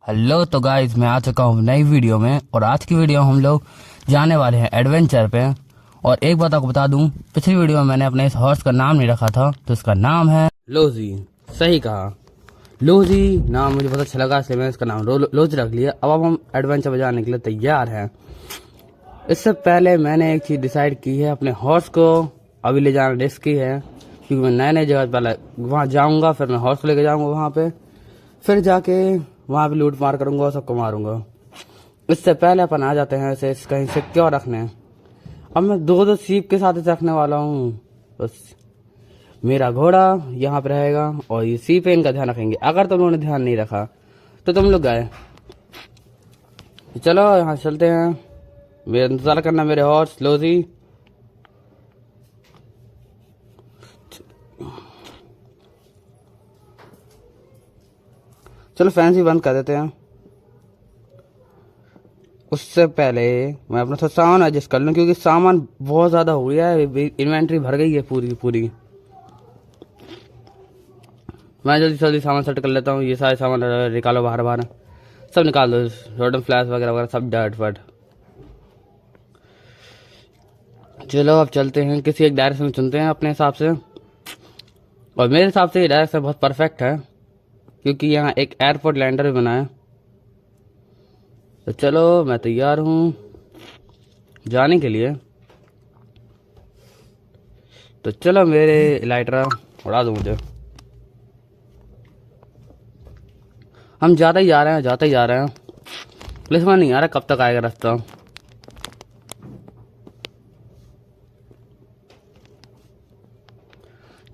Hello तो guys, मैं आ चुका हूँ नई वीडियो में। और आज की वीडियो हम लोग जाने वाले हैं एडवेंचर पे। और एक बात आपको बता दूं, पिछली वीडियो में मैंने अपने इस हॉर्स का नाम नहीं रखा था, तो इसका नाम है लोजी। सही कहा, लोजी नाम मुझे बहुत अच्छा लगा, इसलिए मैंने इसका नाम लोजी रख लिया। अब हम एडवेंचर पे जाने के लिए तैयार हैं। इससे पहले मैंने एक चीज़ डिसाइड की है, अपने हॉर्स को अभी ले जाना रिस्की है, क्योंकि मैं नए नए जगह पहले वहाँ जाऊँगा, फिर मैं हॉर्स को लेके जाऊँगा वहाँ पे, फिर जाके वहाँ पे लूट मार करूँगा और सबको मारूंगा। इससे पहले अपन आ जाते हैं इसे कहीं सिक्योर रखने। अब मैं दो सीप के साथ इसे रखने वाला हूँ। बस मेरा घोड़ा यहाँ पे रहेगा और ये सीप है, इनका ध्यान रखेंगे। अगर तुम लोगों ने ध्यान नहीं रखा तो तुम लोग गए। चलो यहाँ चलते हैं, मेरा इंतजार करना मेरे हॉर्स लोजी। चलो फैंस भी बंद कर देते हैं। उससे पहले मैं अपना थोड़ा सामान एडजस्ट कर लूँ, क्योंकि सामान बहुत ज़्यादा हो गया है, इन्वेंट्री भर गई है पूरी की पूरी। मैं जल्दी जल्दी सामान सेट कर लेता हूँ। ये सारे सामान निकालो बाहर बाहर, सब निकाल दो, रोडन फ्लैश वगैरह वगैरह सब डट फट। चलो अब चलते हैं, किसी एक डायरेक्शन चुनते हैं अपने हिसाब से। और मेरे हिसाब से ये डायरेक्शन बहुत परफेक्ट है, क्योंकि यहाँ एक एयरपोर्ट लैंडर भी बना है। तो चलो मैं तैयार हूँ जाने के लिए। तो चलो मेरे लाइटर उड़ा दो मुझे। हम जाते ही जा रहे हैं, जाते ही जा रहे हैं। पुलिस में नहीं आ रहा, कब तक आएगा रास्ता।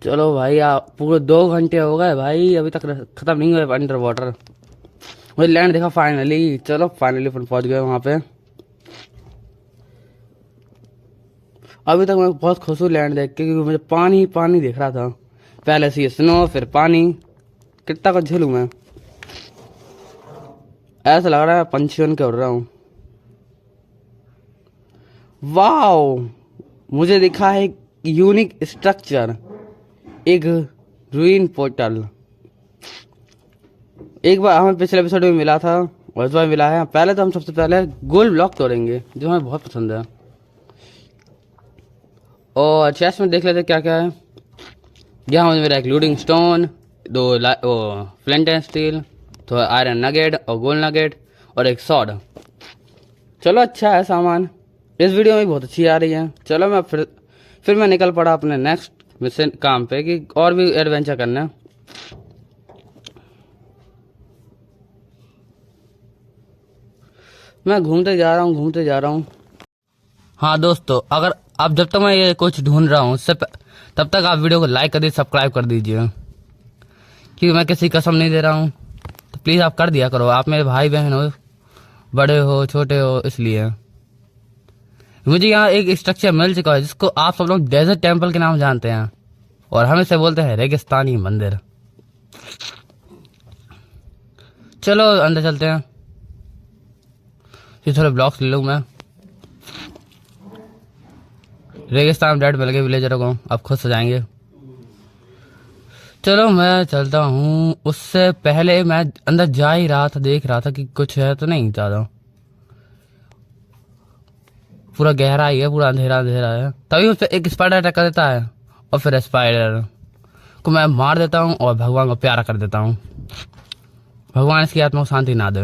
चलो भाई, आप पूरे 2 घंटे हो गए भाई, अभी तक खत्म नहीं हुआ अंडर वाटर। मुझे लैंड देखा फाइनली। चलो फाइनली पहुंच गए वहां पे। अभी तक मैं बहुत खुश हूँ लैंड देख के, क्योंकि मुझे पानी ही पानी दिख रहा था। पहले से स्नो, फिर पानी, कितना कुछ झेलूं मैं। ऐसा लग रहा है पंछी बन के उड़ रहा हूँ। वाओ, मुझे दिखा है यूनिक स्ट्रक्चर, एक रूइन पोर्टल। एक बार हमें पिछले एपिसोड में मिला था और इस बार मिला है। पहले तो हम सबसे पहले गोल्ड ब्लॉक तोड़ेंगे, जो हमें बहुत पसंद है। और चेस्ट में देख लेते क्या क्या है। यहाँ मुझे मेरा एक लूडिंग स्टोन, 2 फ्लिंट एंड स्टील, तो आयरन नगेट और गोल्ड नगेट और एक सॉर्ड। चलो अच्छा है सामान, इस वीडियो में बहुत अच्छी आ रही है। चलो मैं फिर मैं निकल पड़ा अपने नेक्स्ट मिशन काम पे, कि और भी एडवेंचर करना। मैं घूमते जा रहा हूँ। हाँ दोस्तों, अगर आप जब तक मैं ये कुछ ढूंढ रहा हूँ तब तक आप वीडियो को लाइक कर दीजिए, सब्सक्राइब कर दीजिए, क्योंकि मैं किसी कसम नहीं दे रहा हूँ। तो प्लीज़ आप कर दिया करो, आप मेरे भाई बहन हो, बड़े हो छोटे हो। इसलिए मुझे यहाँ एक स्ट्रक्चर मिल चुका है, जिसको आप सब लोग डेजर्ट टेम्पल के नाम जानते हैं, और हम इसे बोलते हैं रेगिस्तानी मंदिर। चलो अंदर चलते हैं। ये थोड़े ब्लॉक्स ले लूँ मैं। रेगिस्तान रेड मिल गए विलेजरों को, अब खुद सजाएंगे। चलो मैं चलता हूँ। उससे पहले मैं अंदर जा ही रहा था, देख रहा था कि कुछ है तो नहीं ज़्यादा। पूरा गहरा ही है, पूरा अंधेरा अंधेरा है। तभी उस पर एक स्पाइडर अटैक कर देता है, और फिर स्पाइडर को मैं मार देता हूँ और भगवान को प्यारा कर देता हूँ। भगवान इसकी आत्मा को शांति ना दे।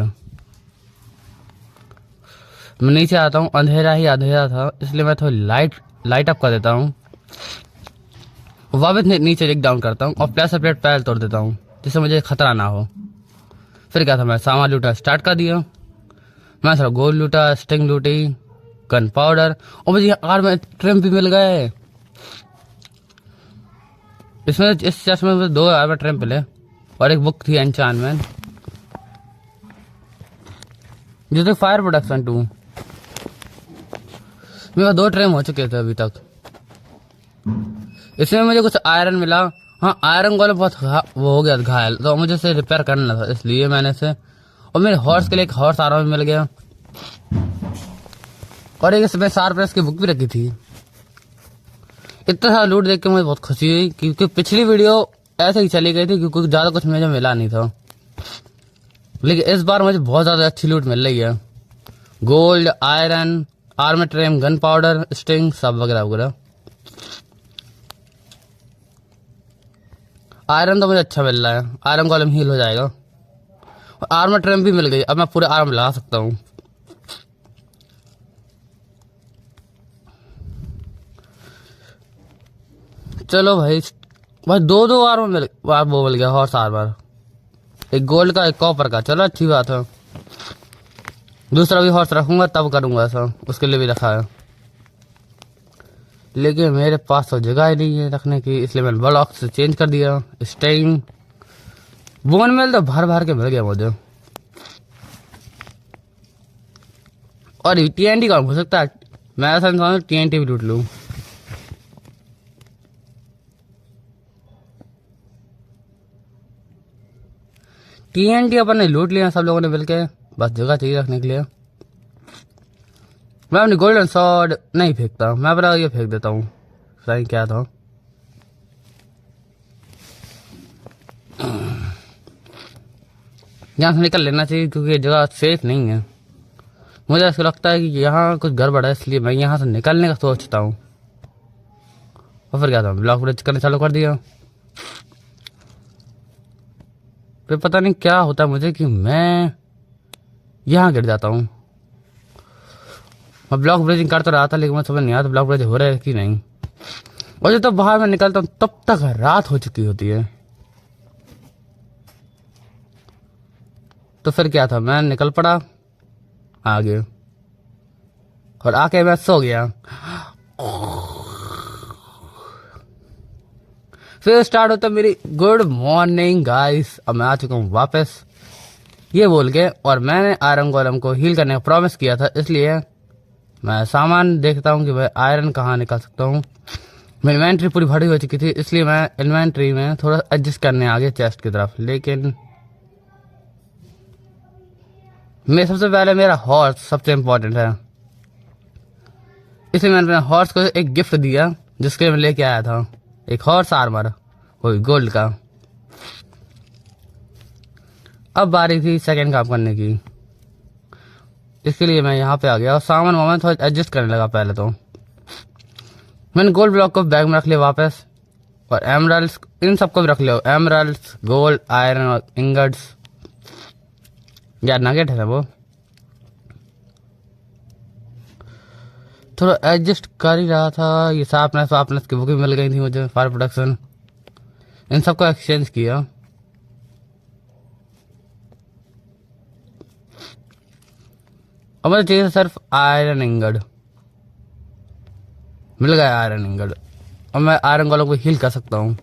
मैं नीचे आता हूँ, अंधेरा ही अंधेरा था, इसलिए मैं थोड़ी लाइट अप कर देता हूँ। वापस नीचे एक डाउन करता हूँ और प्लेट पैर तोड़ देता हूँ, जिससे मुझे खतरा ना हो। फिर क्या था, मैं सामान लूटा स्टार्ट कर दिया। मैं थोड़ा गोल्ड लूटा, स्टिंग लूटी, गन पाउडर, और मुझे आर्म में ट्रिम भी मिल गए। इसमें इस चेस्ट में मुझे 2 आर्मर ट्रिम मिले, और एक बुक थी एन्चांटमेंट, जिससे फायर प्रोडक्शन 2। मेरे 2 ट्रिम हो चुके थे अभी तक। इसमें मुझे कुछ आयरन मिला। हाँ, आयरन गोले बहुत वो हो गया घायल, तो मुझे इसे रिपेयर करना था, इसलिए मैंने इसे। और मेरे हॉर्स के लिए एक हॉर्स आर्मर मिल गया, और एक इसमें शार्पनेस की बुक भी रखी थी। इतना सारा लूट देख के मुझे बहुत खुशी हुई, क्योंकि पिछली वीडियो ऐसे ही चली गई थी, क्योंकि ज़्यादा कुछ मुझे मिला नहीं था। लेकिन इस बार मुझे बहुत ज्यादा अच्छी लूट मिल रही है। Gold, iron, armour trim, gunpowder, string, सब वगैरह वगैरह। आयरन तो मुझे अच्छा मिल रहा है, आयरन कॉलम हील हो जाएगा। और आर्मर ट्रेम भी मिल गई, अब मैं पूरे आर्म लगा सकता हूँ। चलो भाई दो आर्मर वो मिल गया, हॉर्स आर्मर, एक गोल्ड का एक कॉपर का। चलो अच्छी बात है। दूसरा भी हॉर्स रखूंगा तब करूंगा ऐसा, उसके लिए भी रखा है। लेकिन मेरे पास तो जगह ही नहीं है रखने की, इसलिए मैंने ब्लॉक से चेंज कर दिया। स्टेइंग बोन मेल तो भर भर के मिल गया मुझे। और TNT कौन हो सकता है, मैं ऐसा इंसान TNT भी लूट लूँ। TNT अपन ने लूट लिया सब लोगों ने मिलके, बस जगह चाहिए रखने के लिए। मैं अपनी गोल्डन सॉर्ड नहीं फेंकता, मैं अपना ये फेंक देता हूँ। सही क्या था, यहाँ से निकल लेना चाहिए क्योंकि ये जगह सेफ नहीं है। मुझे ऐसा लगता है कि यहाँ कुछ गड़बड़ है, इसलिए मैं यहाँ से निकलने का सोचता हूँ। और फिर क्या था, ब्लॉक ब्रिज करना चालू कर दिया। फिर पता नहीं क्या होता है मुझे कि मैं यहाँ गिर जाता हूँ। मैं ब्लॉक ब्रिजिंग कर तो रहा था, लेकिन मैं समझ नहीं आता ब्लॉक ब्रिज हो रहा है कि नहीं। और जब तक बाहर मैं निकलता हूँ तब तक रात हो चुकी होती है। तो फिर क्या था, मैं निकल पड़ा आगे और आके मैं सो गया। फिर स्टार्ट होता मेरी गुड मॉर्निंग गाइस। अब मैं आ चुका हूँ वापस ये बोल के, और मैंने आयरन गोलम को हील करने का प्रॉमिस किया था, इसलिए मैं सामान देखता हूँ कि भाई आयरन कहाँ निकाल सकता हूँ। मेरी इन्वेंट्री पूरी भरी हो चुकी थी, इसलिए मैं इन्वेंट्री में थोड़ा एडजस्ट करने आ गया चेस्ट की तरफ। लेकिन मैं सबसे पहले मेरा हॉर्स सबसे इम्पोर्टेंट है, इसलिए मैंने अपने हॉर्स को एक गिफ्ट दिया जिसके लिए मैं लेके आया था, एक हॉर्स आर्मर, वो गोल्ड का। अब बारी थी सेकंड काम करने की, इसके लिए मैं यहाँ पे आ गया और सामान वामान थोड़ा एडजस्ट करने लगा। पहले तो मैंने गोल्ड ब्लॉक को बैग में रख लिया वापस, और एमरल्ड्स इन सबको भी रख लिया। एमरल्ड्स, गोल्ड, आयरन और इंगट्स, या नगेट है ना वो। थोड़ा एडजस्ट कर ही रहा था। ये शार्पनेस की बुक भी मिल गई थी मुझे, फायर प्रोडक्शन, इन सबको एक्सचेंज किया। अब मुझे चाहिए सिर्फ आयरन इंगड, मिल गया आयरन इंगड। अब मैं आयरन गोलम को हील कर सकता हूँ।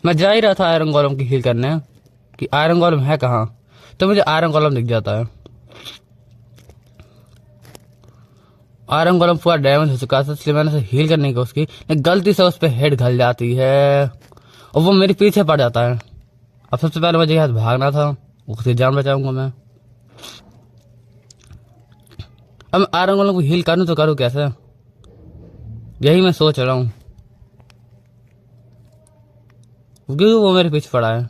मैं जा ही रहा था आयरन गोलम की हील करने कि आयरन गोलम है कहाँ, तो मुझे आयरन गोलम दिख जाता है। आयरन गोलम पूरा डैमेज हो चुका था, इसलिए मैंने उसे हील करने की कोशिश की, लेकिन गलती से उस पर हेड घल जाती है और वो मेरे पीछे पड़ जाता है। अब सबसे पहले मुझे यहाँ भागना था, उसकी जान बचाऊंगा मैं। अब मैं आयरन गोलम को हील करूँ तो करूँ कैसे, यही मैं सोच रहा हूँ, क्योंकि वो मेरे पीछे पड़ा है।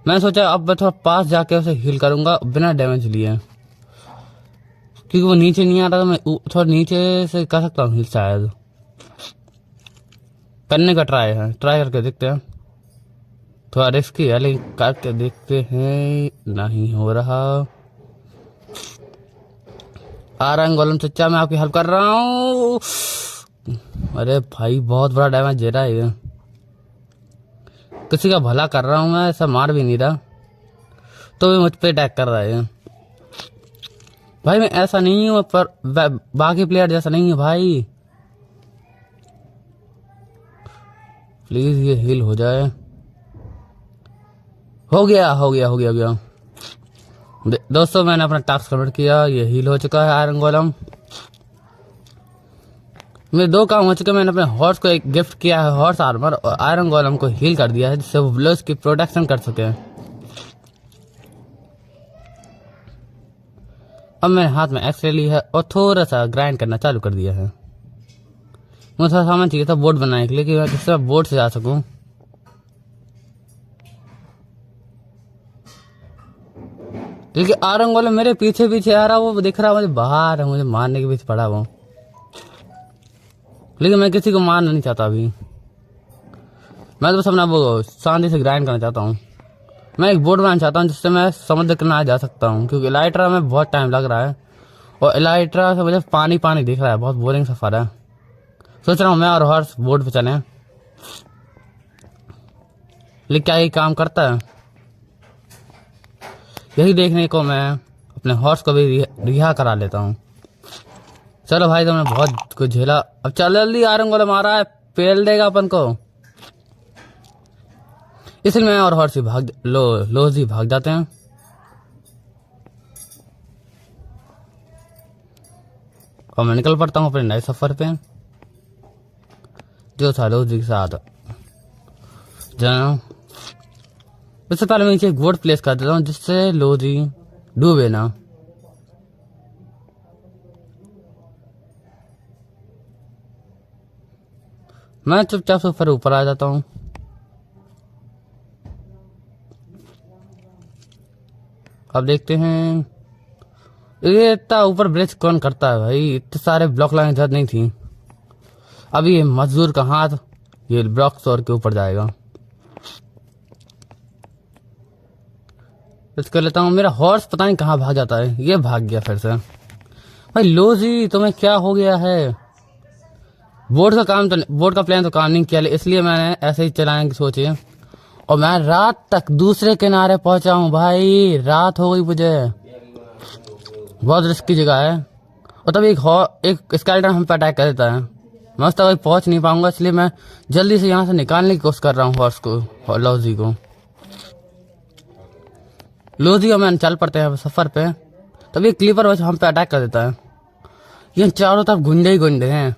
मैंने सोचा अब मैं थोड़ा पास जाके उसे हील करूंगा बिना डैमेज लिए, क्योंकि वो नीचे नहीं आ रहा था। मैं थोड़ा नीचे से कर सकता हूँ हील, शायद करने का ट्राई करके देखते हैं। थोड़ा रिस्की है लेकिन करके देखते हैं। नहीं हो रहा। आयरन गोलम चचा मैं आपकी हेल्प कर रहा हूँ। अरे भाई बहुत बड़ा डैमेज दे रहा है ये, किसी का भला कर रहा हूँ मैं, ऐसा मार भी नहीं रहा तो भी मुझ पे अटैक कर रहा है। भाई मैं ऐसा नहीं हूँ, पर बाकी प्लेयर जैसा नहीं है भाई। प्लीज ये हील हो जाए। हो गया। दोस्तों मैंने अपना टास्क कंप्लीट किया, ये हील हो चुका है आयरन गोलम। मेरे दो काम हो चुके। मैंने अपने हॉर्स को एक गिफ्ट किया है, हॉर्स आर्मर, और आयरन गोलम को हील कर दिया है जिससे वो ब्लोज की प्रोटेक्शन कर सके। अब मेरे हाथ में एक्स ले ली है और थोड़ा सा ग्राइंड करना चालू कर दिया है। मुझे थोड़ा सामान चाहिए था बोर्ड बनाने के लिए, कि जिससे मैं बोर्ड से जा सकूं। लेकिन आरंग वाला मेरे पीछे पीछे आ रहा, वो दिख रहा मुझे बाहर, मुझे मारने के पीछे पड़ा वो। लेकिन मैं किसी को मारना नहीं चाहता अभी, मैं तो बस अपना वो शांति से ग्राइंड करना चाहता हूँ। मैं एक बोट बनाना चाहता हूँ जिससे मैं समुद्र किनारे जा सकता हूँ, क्योंकि इलाइट्रा में बहुत टाइम लग रहा है और इलाइट्रा से मुझे पानी पानी दिख रहा है, बहुत बोरिंग सफर है। सोच रहा हूँ मैं और हॉर्स बोट पे चलें, लेकिन क्या ये काम करता है, यही देखने को मैं अपने हॉर्स को भी रिहा करा लेता हूँ। चलो भाई, तुमने बहुत कुछ झेला, अब चल जल्दी, आरंग वाला मारा है, पेल देगा अपन को। इसलिए मैं और हॉर्स ही लोज ही भाग जाते हैं। और मैं निकल पड़ता हूँ अपने नए सफर पे, जो था लोजी के साथ जाना। इससे पहले मैं नीचे एक बोट प्लेस कर देता हूँ जिससे लोजी डूबे ना। मैं चुपचाप से फिर ऊपर आ जाता हूँ। अब देखते हैं, ये इतना ऊपर ब्रिज कौन करता है भाई, इतने सारे ब्लॉक लाने की जरूरत नहीं थी। अभी ये मजदूर का हाथ ये ब्लॉक तोड़ के ऊपर जाएगा। कर लेता हूँ। मेरा हॉर्स पता नहीं कहाँ भाग जाता है, ये भाग गया फिर से। भाई लोजी तुम्हें क्या हो गया है, बोट का प्लान तो काम नहीं किया, इसलिए मैंने ऐसे ही चलाने की सोची है। और मैं रात तक दूसरे किनारे पहुंचा हूँ भाई, रात हो गई मुझे, बहुत रिस्की जगह है। और तभी एक स्केलेटन हम पे अटैक कर देता है, मैं उस तक पहुंच नहीं पाऊंगा, इसलिए मैं जल्दी से यहाँ से निकालने की कोशिश कर रहा हूँ हॉर्स को, लोजी को। लोजी और मैं चल पड़ते हैं सफर पे, तभी क्लीपर बस हम पे अटैक कर देता है। ये चारों तरफ गुंडे ही गुंडे हैं,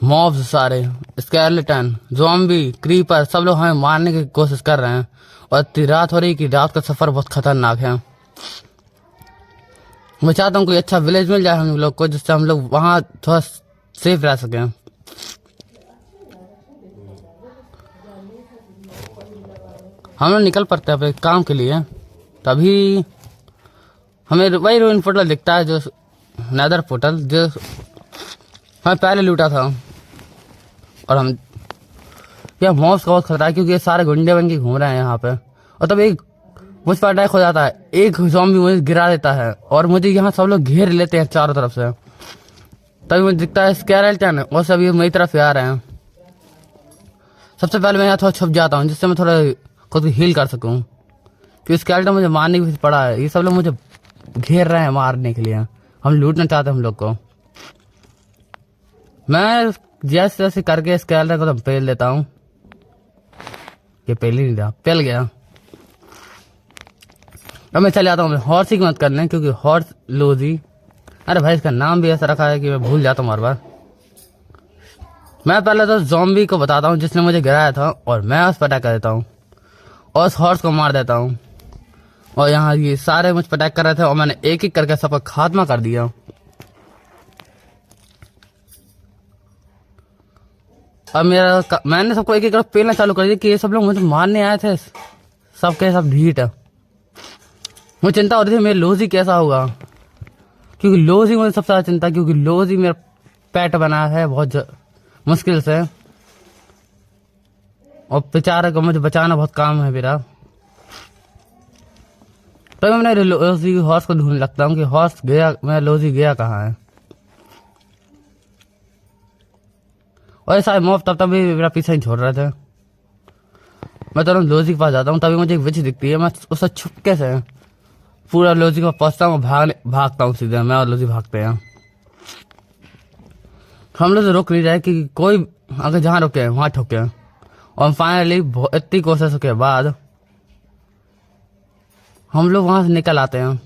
मॉब्स सारे, स्केलेटन, ज़ॉम्बी, क्रीपर, सब लोग हमें मारने की कोशिश कर रहे हैं। और इतनी रात हो रही कि रात का सफर बहुत खतरनाक है। मैं चाहता हूँ कोई अच्छा विलेज मिल जाए हम लोग को, जिससे हम लोग वहाँ थोड़ा सेफ रह सकें। हम लोग निकल पड़ते हैं अपने काम के लिए, तभी हमें वही रूइन पोर्टल दिखता है, जो नेदर पोर्टल जो हमें पहले लूटा था। और हम यह मॉब्स का बहुत खतरा है, क्योंकि ये सारे गुंडे बन के घूम रहे हैं यहाँ पे। और तब एक मुझ पर अटैक हो जाता है, एक ज़ॉम्बी मुझे गिरा देता है और मुझे यहाँ सब लोग घेर लेते हैं चारों तरफ से। तभी मुझे दिखता है स्केलेटन और सभी मेरी तरफ आ रहे हैं। सबसे पहले मैं यहाँ थोड़ा छुप जाता हूँ, जिससे मैं थोड़ा खुद हील कर सकूँ, क्योंकि स्केलेटन मुझे मारने की पड़ा है। ये सब लोग मुझे घेर रहे हैं मारने के लिए, हम लूटना चाहते हैं हम लोग को। मैं जैसे जैसे करके स्केलेटन को तो पेल देता हूँ, ये पेल ही नहीं रहा, पेल गया। अब मैं चले जाता हूँ हॉर्स की मदद करने, क्योंकि हॉर्स लोजी, अरे भाई इसका नाम भी ऐसा रखा है कि मैं भूल जाता हूँ हर बार। मैं पहले तो ज़ॉम्बी को बताता हूँ जिसने मुझे गिराया था, और मैं उस पर अटैक कर देता हूँ और उस हॉर्स को मार देता हूँ। और यहाँ ये सारे मुझ पर अटैक कर रहे थे और मैंने एक एक करके सबका खात्मा कर दिया। अब मैंने सबको एक एक करके पेलना चालू कर दिया कि ये सब लोग मुझे मारने आए थे, सबके सब ढीठ है। मुझे चिंता हो रही थी मेरे लोजी कैसा होगा, क्योंकि लोजी मुझे सबसे ज़्यादा चिंता, क्योंकि लोजी मेरा पेट बना है बहुत मुश्किल से, और बेचारा को मुझे बचाना बहुत काम है मेरा। तो मैं लोजी हॉर्स को ढूंढने लगता हूँ कि हॉर्स गया, मेरा लोजी गया कहाँ है। और सारे मॉब तब भी मेरा पीछे ही छोड़ रहे थे। मैं तुरंत लोजी के पास जाता हूँ, तभी मुझे एक विच दिखती है, मैं उससे छुपके से पूरा लोजी को पहुंचता हूँ, भागता हूँ सीधे, मैं और लोजी भागते हैं। हम लोग रुक नहीं रहे कि कोई अगर जहाँ रुके वहाँ ठोके। और फाइनली इतनी कोशिशों के बाद हम लोग वहाँ से निकल आते हैं।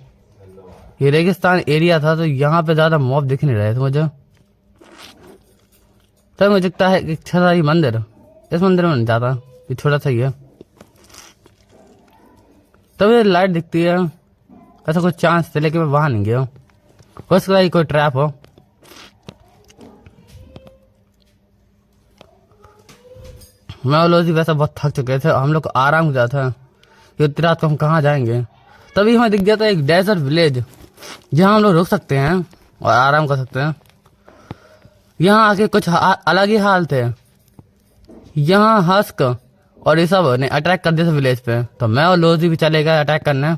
ये रेगिस्तान एरिया था, तो यहाँ पे ज़्यादा मॉब दिख नहीं रहे थे मुझे। तब मुझे दिखता है एक छोटा सा मंदिर, इस मंदिर में नहीं जाता, ये छोटा सा ही है। तभी लाइट दिखती है, ऐसा कुछ चांस थे, लेकिन मैं वहाँ नहीं गया, हो सकता है कोई ट्रैप हो। मैं और लोजी वैसा बहुत थक चुके थे, हम लोग को आराम हो जाता है कि इतनी रात को हम कहाँ जाएंगे। तभी हमें दिख गया था एक डेजर्ट विलेज जहाँ हम लोग रुक सकते हैं और आराम कर सकते हैं। यहाँ आके कुछ अलग ही हाल थे। यहाँ हस्क और ये सब ने अटैक कर दिया था विलेज पे, तो मैं और लोजी भी चले गए अटैक करने,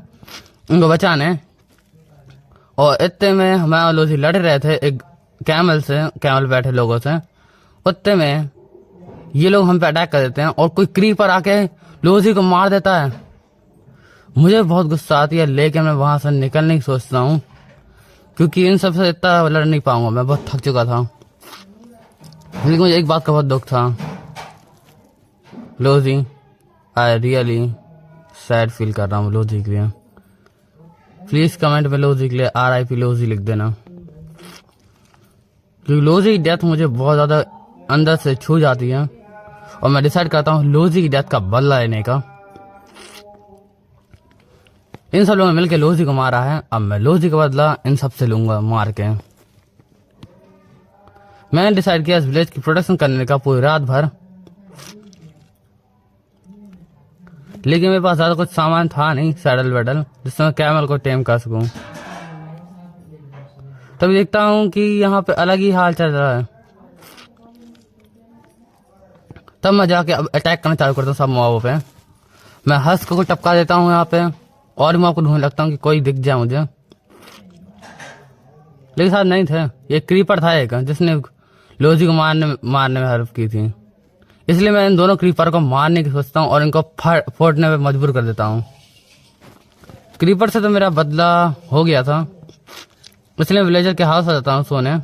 उनको बचाने। और इतने में मैं और लोजी लड़ रहे थे एक कैमल बैठे लोगों से। उतने में ये लोग हम पे अटैक कर देते हैं और कोई क्रीपर आके लोजी को मार देता है। मुझे बहुत गुस्सा आती है, लेकिन मैं वहां से निकलने की सोचता हूँ क्योंकि इन सब से इतना लड़ नहीं पाऊंगा, मैं बहुत थक चुका था। लेकिन मुझे एक बात का बहुत दुख था, लोजी, आई रियली सैड फील कर रहा हूँ लोजी के लिए। प्लीज कमेंट में लोजी के लिए RIP लोजी लिख देना, क्योंकि लोजी की डेथ मुझे बहुत ज्यादा अंदर से छू जाती है और मैं डिसाइड करता हूँ लोजी की डेथ का बदला लेने का। इन सब लोगों ने मिलकर लोजी को मारा है, अब मैं लोजी का बदला इन सब से लूंगा मार के। मैंने डिसाइड किया इस विलेज की प्रोटेक्शन करने का पूरी रात भर, लेकिन मेरे पास ज्यादा कुछ सामान था नहीं सैडल वैडल जिससे मैं कैमल को टेम कर सकूं। तभी देखता हूँ कि यहाँ पे अलग ही हाल चल रहा है। तब मैं जाके अब अटैक करना चालू करता हूँ सब मॉबों पे। मैं हस्क को टपका देता हूँ यहाँ पे और मॉब को ढूंढने लगता हूँ कि कोई दिख जाए मुझे, लेकिन साथ नहीं थे। ये क्रीपर था एक जिसने लोजी को मारने में हेल्प की थी, इसलिए मैं इन दोनों क्रीपर को मारने की सोचता हूँ और इनको फोड़ने में मजबूर कर देता हूँ। क्रीपर से तो मेरा बदला हो गया था, इसलिए विलेजर के हाउस आ जाता हूँ सोने।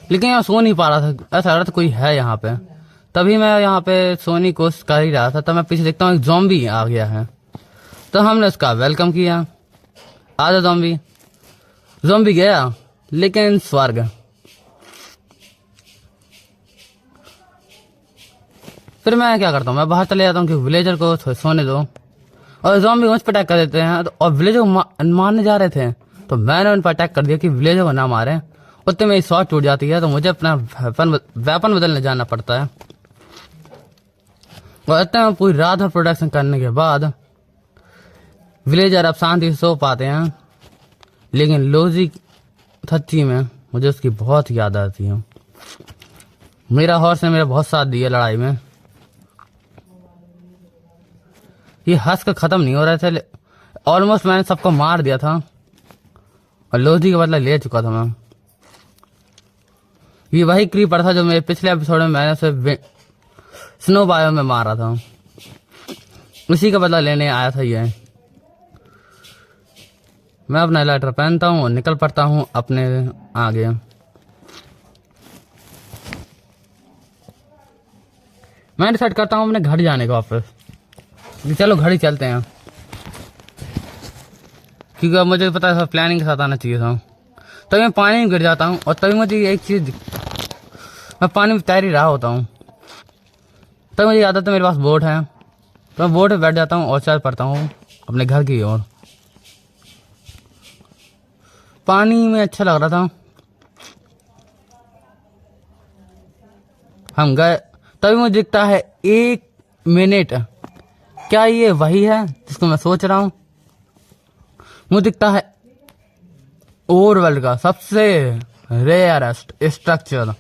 लेकिन यहाँ सो नहीं पा रहा था, ऐसा लग रहा था कोई है यहाँ पे। तभी मैं यहाँ पे सोने की कोशिश कर ही रहा था, तब मैं पीछे देखता हूँ एक ज़ॉम्बी आ गया है। तो हमने उसका वेलकम किया, आजा ज़ॉम्बी। ज़ॉम्बी गया लेकिन स्वर्ग। फिर मैं क्या करता हूँ, मैं बाहर चले जाता हूँ कि विलेजर को सोने दो, और ज़ॉम्बी मुझ पर अटैक कर देते हैं। और विलेजर को मारने जा रहे थे तो मैंने उन पर अटैक कर दिया कि विलेजर को ना मारे। उतने मेरी शॉट टूट जाती है तो मुझे अपना वेपन बदलने जाना पड़ता है। और इतने में पूरी रात भर प्रोडक्शन करने के बाद विलेजर अब शांति से सो पाते हैं, लेकिन लोजी सच्ची में मुझे उसकी बहुत याद आती है। मेरा हॉर्स ने मेरा बहुत साथ दिया लड़ाई में। ये हस्क खत्म नहीं हो रहे थे, ऑलमोस्ट मैंने सबको मार दिया था और लोजी का बदला ले चुका था मैं। ये वही क्रीपर था जो मेरे पिछले एपिसोड में मैंने उसे स्नो बायो में मारा था, उसी का बदला लेने आया था ये। मैं अपना लाइटर पहनता हूँ और निकल पड़ता हूँ अपने आगे। मैं डिसाइड करता हूँ अपने घर जाने का वापस, चलो घर ही चलते हैं, क्योंकि अब मुझे पता है प्लानिंग के साथ आना चाहिए था। तभी मैं पानी में गिर जाता हूँ और तभी मुझे एक चीज़, मैं पानी में तैर ही रहा होता हूँ, तभी मुझे याद आता है मेरे पास बोट है। तो मैं बोट में बैठ जाता हूँ और चल पड़ता हूँ अपने घर की ओर। पानी में अच्छा लग रहा था, हम गए। तभी मुझे दिखता है 1 मिनट, क्या ये वही है जिसको मैं सोच रहा हूँ? मुझे दिखता है ओवर वर्ल्ड का सबसे रेयरेस्ट स्ट्रक्चर,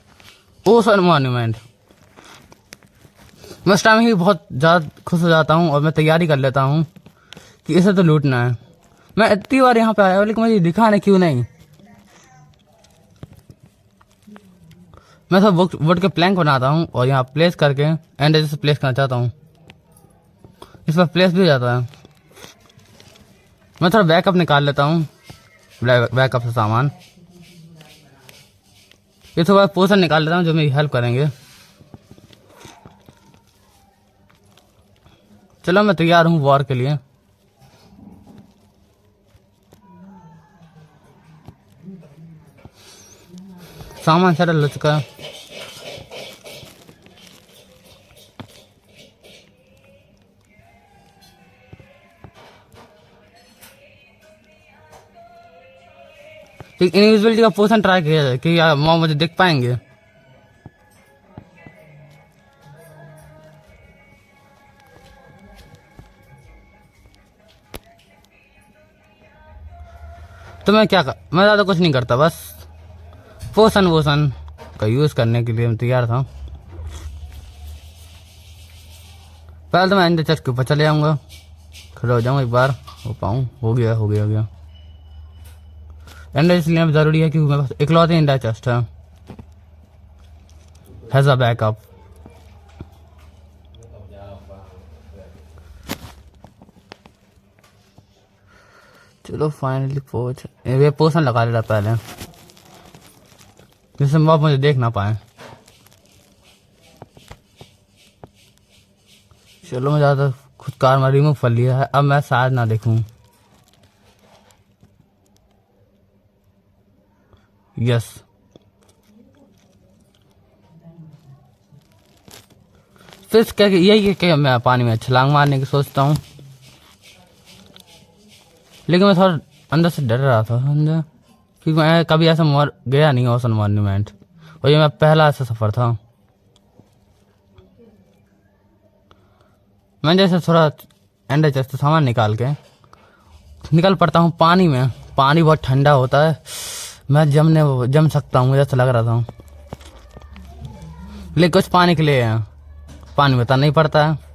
ओशन मॉन्यूमेंट। मैं उस टाइम ही बहुत ज़्यादा खुश हो जाता हूँ और मैं तैयारी कर लेता हूँ कि इसे तो लूटना है। मैं इतनी बार यहाँ पे आया लेकिन मुझे दिखा नहीं, क्यों नहीं। मैं सब वुड के प्लैंक बनाता हूँ और यहाँ प्लेस करके एंड जैसे प्लेस करना चाहता हूँ, इस पर प्लेस भी हो जाता है। मैं थोड़ा बैकअप निकाल लेता हूँ, बैकअप से सामान। ये थोड़ा पोर्शन निकाल लेता हूँ जो मेरी हेल्प करेंगे। चलो मैं तैयार हूँ वॉर के लिए। सामान सारा लग चुका है। एक इनविजिबिलिटी का पोर्शन ट्राई किया जाए कि यार मॉम मुझे देख पाएंगे। तो मैं मैं ज़्यादा कुछ नहीं करता, बस पोषण वोषण का यूज़ करने के लिए मैं तैयार था। पहले तो मैं एंडर चेस्ट के ऊपर चले जाऊँगा, खड़ा हो जाऊँगा एक बार, हो पाऊँ। हो गया। एंडर इसलिए ज़रूरी है क्योंकि मेरे पास इकलौते एंडर चेस्ट है, हैज़ अ बैकअप। चलो फाइनली पहुंच। वे पोषण लगा ले रहा पहले, जिससे मॉब मुझे देख ना पाए। चलो मैं ज़्यादा खुद कार में रिमूव कर लिया है, अब मैं शायद ना देखूं। यस, फिर क्या यही है कि मैं पानी में छलांग मारने की सोचता हूँ, लेकिन मैं थोड़ा अंदर से डर रहा था अंदर, क्योंकि मैं कभी ऐसा गया नहीं ओशन मॉन्यूमेंट, और ये मेरा पहला ऐसा सफ़र था। मैं जैसे थोड़ा एंडर चेस्ट से सामान निकाल पड़ता हूँ पानी में। पानी बहुत ठंडा होता है, मैं जम सकता हूँ, मुझे ऐसा लग रहा था। लेकिन कुछ पानी के लिए पानी में उतरना नहीं पड़ता है।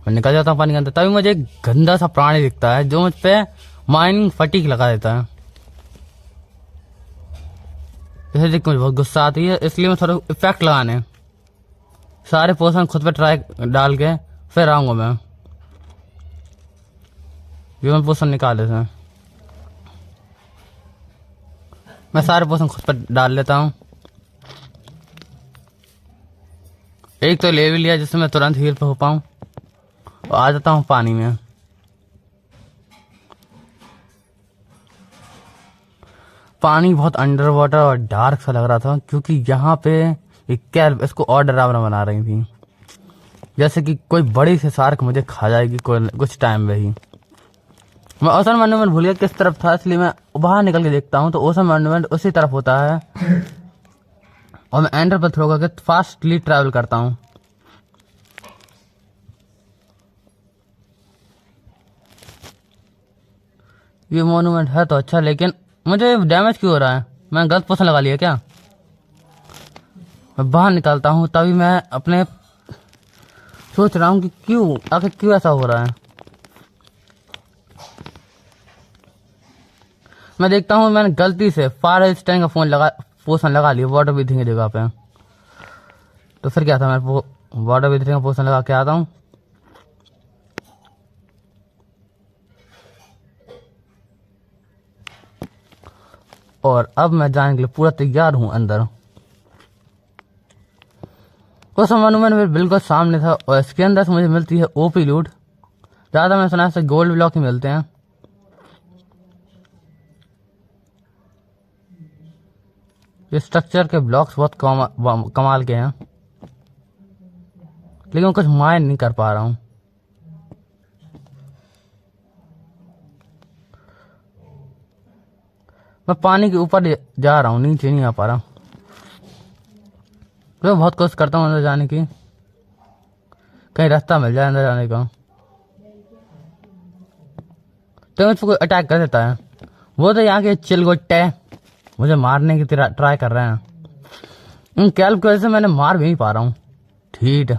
मैं निकल जाता हूँ पानी के अंदर, तभी मुझे एक गंदा सा प्राणी दिखता है जो मुझ पे माइनिंग फटीक लगा देता है। इसे देख मुझे बहुत गुस्सा आती है, इसलिए मैं थोड़ा इफेक्ट लगाने सारे पोषण खुद पे ट्राई डाल के फिर आऊँगा मैं। ये मैं पोषण निकाले थे, मैं सारे पोषण खुद पे डाल लेता हूँ। एक तो ले भी लिया जिससे मैं तुरंत हील पे हो पाऊँ, और आ जाता हूँ पानी में। पानी बहुत अंडर वाटर और डार्क सा लग रहा था, क्योंकि यहाँ पे एक कैल्प इसको और डरावना बना रही थी, जैसे कि कोई बड़ी सी शार्क मुझे खा जाएगी कुछ टाइम में ही। मैं ओशन मॉन्यूमेंट भूल गया किस तरफ था, इसलिए मैं बाहर निकल के देखता हूँ तो ओशन मॉन्यूमेंट उसी तरफ होता है, और मैं एंडर पर थ्रो करके फास्टली ट्रैवल करता हूँ। ये मॉन्यूमेंट है तो अच्छा, लेकिन मुझे डैमेज क्यों हो रहा है? मैं गलत पोषण लगा लिया क्या? मैं बाहर निकलता हूँ, तभी मैं अपने सोच रहा हूँ कि आखिर क्यों ऐसा हो रहा है। मैं देखता हूँ मैंने गलती से फायर स्टैंड का पोषण लगा लिया वाटर ब्रीथिंग की जगह पे। तो फिर क्या था, मैं वाटर ब्रीथिंग का पोषण लगा के आता हूँ। और अब मैं जाने के लिए पूरा तैयार हूँ अंदर। उस मॉन्यूमेंट मेरे बिल्कुल सामने था, और इसके अंदर से मुझे मिलती है ओपी लूट। ज़्यादा मैंने सुना है गोल्ड ब्लॉक ही मिलते हैं। ये स्ट्रक्चर के ब्लॉक्स बहुत कमाल के हैं, लेकिन कुछ माइन नहीं कर पा रहा हूँ। मैं पानी के ऊपर जा रहा हूँ, नीचे नहीं आ पा रहा। मैं बहुत कोशिश करता हूँ अंदर जाने की, कहीं रास्ता मिल जाए अंदर जाने का। तो मुझको कोई अटैक कर देता है। वो तो यहाँ के चिलगोट्टे मुझे मारने की ट्राई कर रहे हैं। इन कैल्प की वजह से मैंने मार भी नहीं पा रहा हूँ ठीक।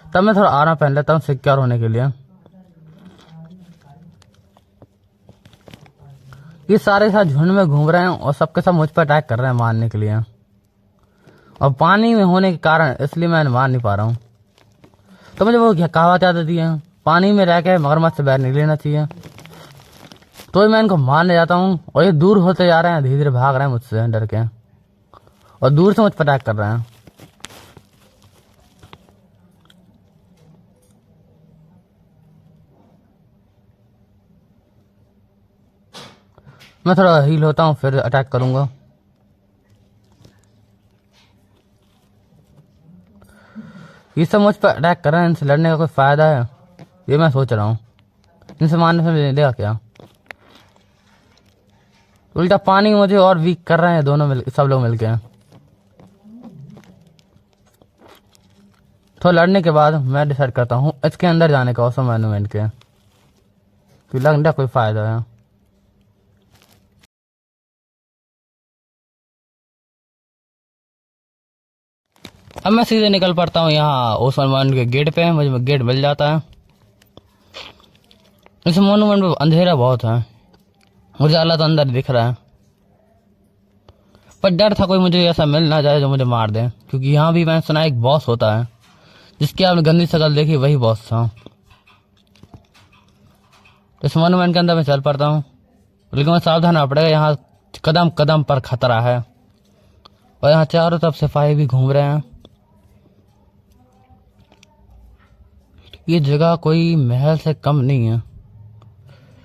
तब मैं थोड़ा आराम पहन लेता हूँ सिक्योर होने के लिए। ये सारे साथ झुंड में घूम रहे हैं और सबके सब मुझ पर अटैक कर रहे हैं मारने के लिए, और पानी में होने के कारण इसलिए मैं मार नहीं पा रहा हूँ। तो मुझे वो कहावत याद आती है, पानी में रह के मगरमच्छ से बैर नहीं लेना चाहिए। तो मैं इनको मारने जाता हूँ, और ये दूर होते जा रहे हैं, धीरे धीरे भाग रहे हैं मुझसे डर के, और दूर से मुझ पर अटैक कर रहे हैं। मैं थोड़ा हील होता हूँ फिर अटैक करूंगा। ये सब मुझ पर अटैक कर रहे हैं, इनसे लड़ने का कोई फायदा है ये मैं सोच रहा हूँ। इनसे मारने से मिलेगा क्या? उल्टा पानी मुझे और वीक कर रहे हैं दोनों सब लोग मिलके। तो लड़ने के बाद मैं डिसाइड करता हूँ इसके अंदर जाने का ओशन मॉन्यूमेंट के। फिर लगने कोई फायदा है। अब मैं सीधे निकल पड़ता हूँ यहाँ ओसन वन के गेट पे, मुझे गेट मिल जाता है। इस मोनूमेंट में अंधेरा बहुत है, मुझे अल्लाह तो अंदर दिख रहा है, पर डर था कोई मुझे ऐसा मिल ना जाए जो मुझे मार दे, क्योंकि यहाँ भी मैंने सुना एक बॉस होता है जिसकी आपने गंदी शक्ल देखी, वही बॉस था। इस मोनूमेंट के अंदर मैं चल पड़ता हूँ, लेकिन मैं सावधान होना पड़ेगा, यहाँ कदम कदम पर खतरा है और यहाँ चारों तरफ सिपाही भी घूम रहे हैं। ये जगह कोई महल से कम नहीं है,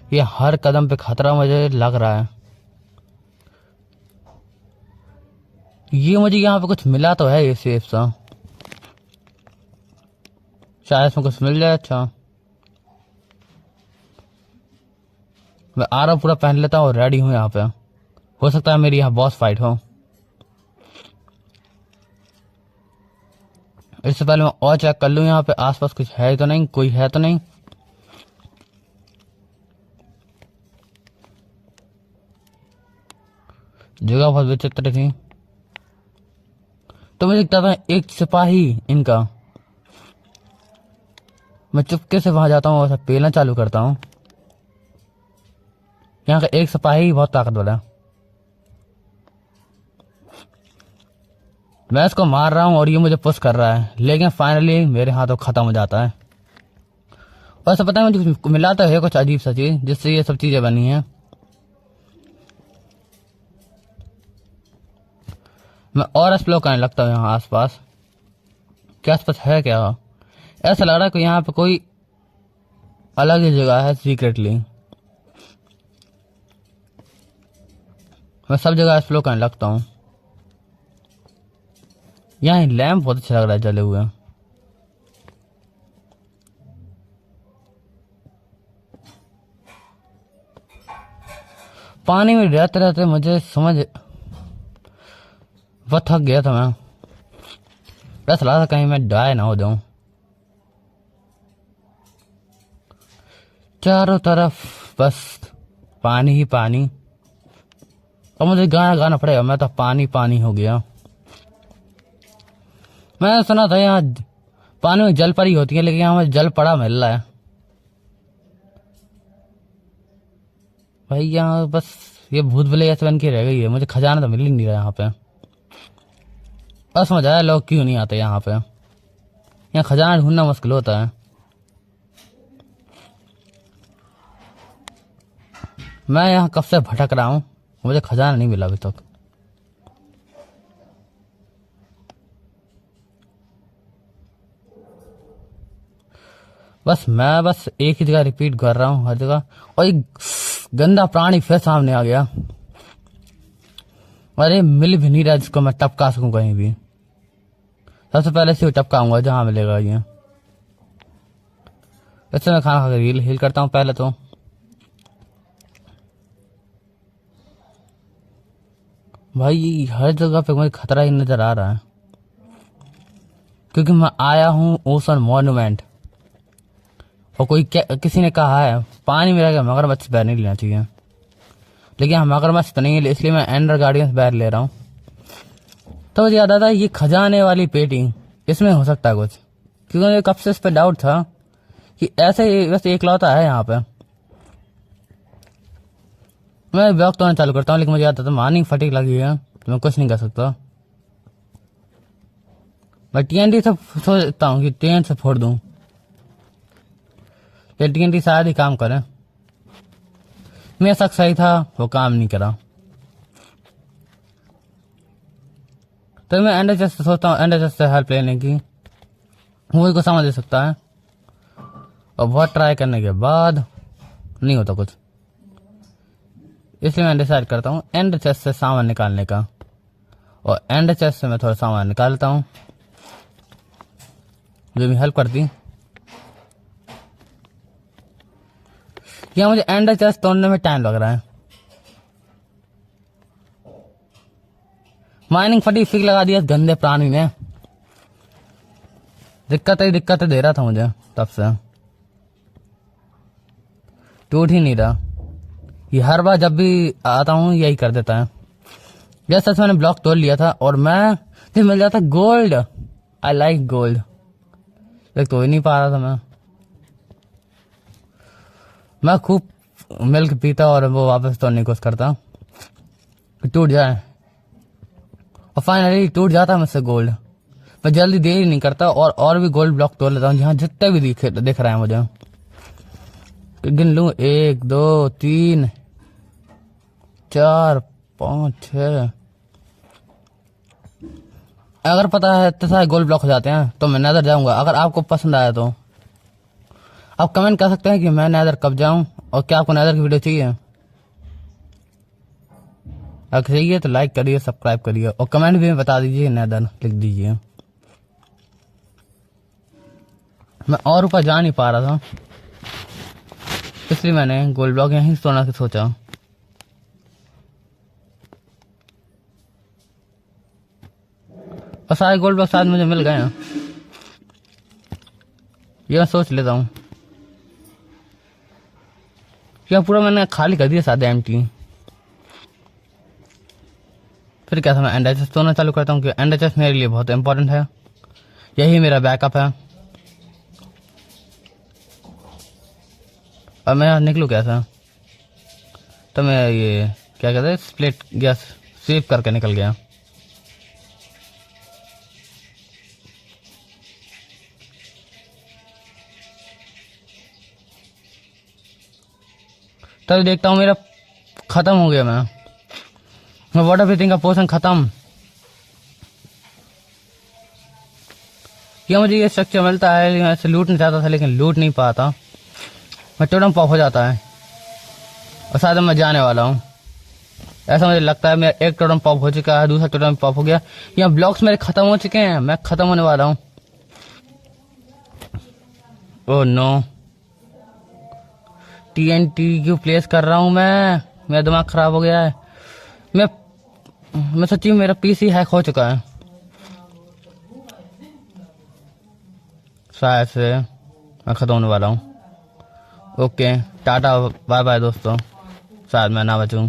ये हर कदम पे खतरा मुझे लग रहा है। ये मुझे यहाँ पे कुछ मिला तो है, ये सेफ सा, शायद इसमें कुछ मिल जाए। अच्छा मैं आरा पूरा पहन लेता हूँ और रेडी हूँ यहाँ पे, हो सकता है मेरी यहाँ बॉस फाइट हो। इससे पहले मैं और चेक कर लूँ यहाँ पे आसपास कुछ है तो नहीं, कोई है तो नहीं। जगह बहुत विचित्र थी, तो मुझे दिखता था एक सिपाही इनका। मैं चुपके से वहां जाता हूँ और पेलना चालू करता हूँ। यहाँ का एक सिपाही बहुत ताकतवर है, मैं इसको मार रहा हूँ और ये मुझे पुश कर रहा है, लेकिन फाइनली मेरे हाथों खत्म हो जाता है। और ऐसा पता है मुझे मिला तो है कुछ अजीब सा चीज जिससे ये सब चीजें बनी हैं। मैं और एक्सप्लोर करने लगता हूँ यहाँ आसपास, क्या आसपास है क्या। ऐसा लग रहा है कि यहाँ पे कोई अलग ही जगह है सीक्रेटली। मैं सब जगह एक्सप्लोर करने लगता हूँ। यहाँ लैंप बहुत अच्छा लग रहा है जले हुए। पानी में रहते रहते मुझे समझ बहुत थक गया था मैं, ऐसा लगा था कहीं मैं डाय ना हो जाऊं। चारों तरफ बस पानी ही पानी, और मुझे गाना गाना पड़ेगा, मैं तो पानी पानी हो गया। मैंने सुना था यहाँ पानी में जल परी होती है, लेकिन यहाँ मुझे जल पड़ा मिल रहा है भाई। यहाँ बस ये भूत भुलैया ऐसे बन के रह गई है, मुझे खजाना तो मिल ही नहीं रहा यहाँ पे। बस समझ आया लोग क्यों नहीं आते यहाँ पे, यहाँ खजाना ढूंढना मुश्किल होता है। मैं यहाँ कब से भटक रहा हूँ, मुझे खजाना नहीं मिला अभी तक। मैं एक ही जगह रिपीट कर रहा हूँ हर जगह, और एक गंदा प्राणी फिर सामने आ गया। अरे मिल भी नहीं रहा जिसको मैं टपका सकूं कहीं भी। सबसे पहले से टपकाऊंगा जहां मिलेगा ये। इससे मैं खाना खाकर हील करता हूँ पहले तो। भाई हर जगह पे मुझे खतरा ही नजर आ रहा है, क्योंकि मैं आया हूँ ओशन मॉन्यूमेंट, और किसी ने कहा है पानी में रह गया मगरमच्छ बैर नहीं लेना चाहिए, लेकिन यहाँ मगरमच्छ तो नहीं है, इसलिए मैं एंडर गार्डियंस बैर ले रहा हूँ। तो मुझे याद आता है ये खजाने वाली पेटी, इसमें हो सकता है कुछ, क्योंकि मुझे कब से इस पर डाउट था कि ऐसे बस एक लौता है यहाँ पे। मैं ब्लॉक तोड़ना चालू करता हूँ, लेकिन मुझे याद आता है मार्निंग फटीक लगी है, तो मैं कुछ नहीं कर सकता। मैं TNT से सोचता हूँ कि ट्रेन से फोड़ दूँ, ये TNT शायद ही काम करे। मेरा शक सही था, वो काम नहीं करा। तो मैं एंडर चेस्ट से सोचता हूँ, एंडर चेस्ट से हेल्प लेने की, वो को समझ दे सकता है। और बहुत ट्राई करने के बाद नहीं होता कुछ, इसलिए मैं डिसाइड करता हूँ एंडर चेस्ट से सामान निकालने का। और एंडर चेस्ट से मैं थोड़ा सामान निकालता हूँ जो भी हेल्प करती। यहाँ मुझे एंडर चेस्ट तोड़ने में टाइम लग रहा है। माइनिंग फटी फिक लगा दिया इस गंदे प्राणी ने, दिक्कत दे रहा था मुझे तब से। टूट ही नहीं रहा। ये हर बार जब भी आता हूँ यही कर देता है। जैसे मैंने ब्लॉक तोड़ लिया था और मैं फिर मिल जाता गोल्ड। I like gold. एक तो ही नहीं पा रहा था मैं खूब मिल्क पीता और वो वापस तोड़ने की कोशिश करता टूट जाए, और फाइनली टूट जाता मुझसे गोल्ड। मैं जल्दी देर नहीं करता और भी गोल्ड ब्लॉक तोड़ लेता हूँ जहाँ जितने भी दिख रहे हैं मुझे। गिन लूँ 1 2 3 4 5 6। अगर पता है इतने सारे गोल्ड ब्लॉक हो जाते हैं तो मैं नेदर जाऊंगा। अगर आपको पसंद आया तो आप कमेंट कर सकते हैं कि मैं नेदर कब जाऊं, और क्या आपको नेदर की वीडियो चाहिए। अगर चाहिए तो लाइक करिए, सब्सक्राइब करिए, और कमेंट भी बता दीजिए नेदर लिख दीजिए। मैं और ऊपर जा नहीं पा रहा था, इसलिए मैंने गोल्ड ब्लॉक यहीं तोड़ने की सोचा। और सारे गोल्ड ब्लॉक शायद मुझे मिल गए हैं, ये मैं सोच लेता हूँ। क्या पूरा मैंने खाली कर दिया सादे एम्प्टी। फिर क्या था, मैं एंड एचएस तोड़ना चालू करता हूँ कि एंड एचएस मेरे लिए बहुत इंपॉर्टेंट है। यही मेरा बैकअप है। और मैं निकलूँ कैसा, तो मैं ये क्या कहते हैं स्प्लिट गैस स्वीप करके निकल गया। तभी देखता हूँ मेरा खत्म हो गया। मैं वाटर ब्रीथिंग का पोशन खत्म। क्या मुझे ये स्ट्रक्चर मिलता है, मैं ऐसे लूट नहीं चाहता था लेकिन लूट नहीं पाता। मैं टोटम पॉप हो जाता है और शायद मैं जाने वाला हूँ, ऐसा मुझे लगता है। मेरा एक टोटम पॉप हो चुका है, दूसरा टोटम पॉप हो गया। यहाँ ब्लॉक्स मेरे खत्म हो चुके हैं, मैं खत्म होने वाला हूँ। ओह नो, TNT क्यों प्लेस कर रहा हूँ मैं, मेरा दिमाग खराब हो गया है। मैं सच्ची मेरा PC हैक हो चुका है शायद से। मैं खत्म होने वाला हूँ। ओके टाटा बाय बाय दोस्तों, शायद मैं ना बचूं।